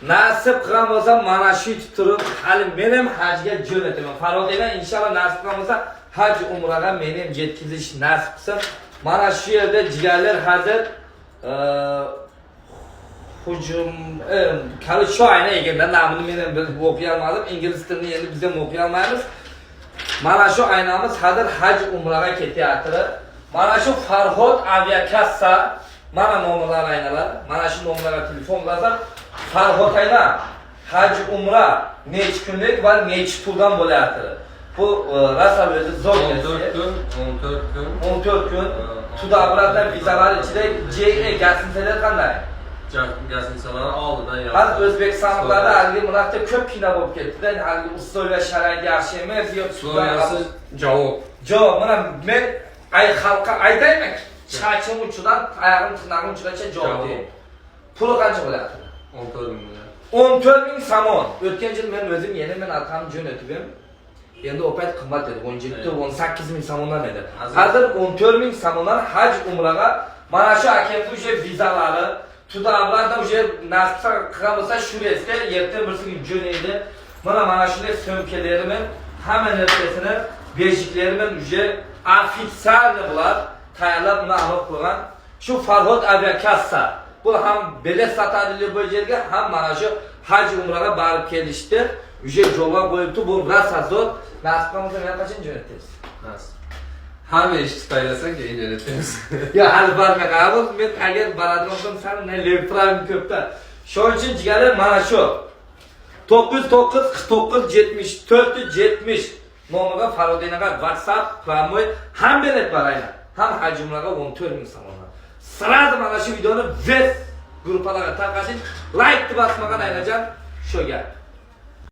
Nasib qilgan bo'lsa mana shu yutib turib, hali men ham hajga jo'nataman. Farodaylar inshaalloh nasib qilgan bo'lsa haj umraga meni ham yetkazish nasib qilsin. Mana shu yerda jigarlar hozir hujum kali shu ayna eganda namini men ham bilib o'qiy olmadim. Ingliz tilini endi biz ham o'qiy olmaymiz. Mana shu aynamiz hozir haj umraga ketyapti. Mana shu Farhod aviakassa mana nomerlar aynalar. Mana shu nomerlarga telefon qilasizlar. Farhod ayna haj umra necha kunlik va necha puldan bo'layapti. Bu rasalarda zo'r 14 kun. Tudabratdan vizalar ichida JE gazetlar qanday? Gazetlar oldidan yo'q. Hozir O'zbekistonlarda hali bunaqta ko'p kino bo'lib ketdi. Hali ustoylar sharoit yaxshi emas, yo'q So'rasi javob. Javob, mana men xalqqa aytaymi? Chachim uchidan oyog'im tirnog'im uchigacha javob deyman. Puli qancha bo'lyapti? 14 ming. 14 ming somon. O'tgan yil men o'zim yana men arqamni jo'natib edim. Endi opayt qimmat edi. 17-18 ming somondan edi. Hozir 14 ming somondan haj umraga mana shu akamiz o'sha vizalari Tudablarda o'sha nasib qilgan bo'lsa shu reysga erta birsiga jo'naydi. Mana shunday so'mkalarim, hamma narsasini, bejiklarim o'sha ofitsialni bular tayyorlab uni aniq qilgan. Shu Farhod aviakassa. Bu ham bilet sotadilar bu yerga, ham mana shu haj umraga borib kelishdi. O'sha javob qo'yibdi. Bu rosa zo'r. Nasib qilsa men qachon jo'natasiz? Nasib. Hamma ish tayyorlasang keyin jo'natamiz. Ya hali barma qabul. Men agar boradigan bo'lsam sen elektron ko'pda. Shuning uchun jigarlar mana shu 99497470 nomeriga Farodaynaga WhatsApp, Pramoy ham bilet bor aynan. Ham haj umraga 14 ming so'mdan. Sirada mana shu videoni veb gruppalarga tarqating. Like bosmagan aynajon shu gap.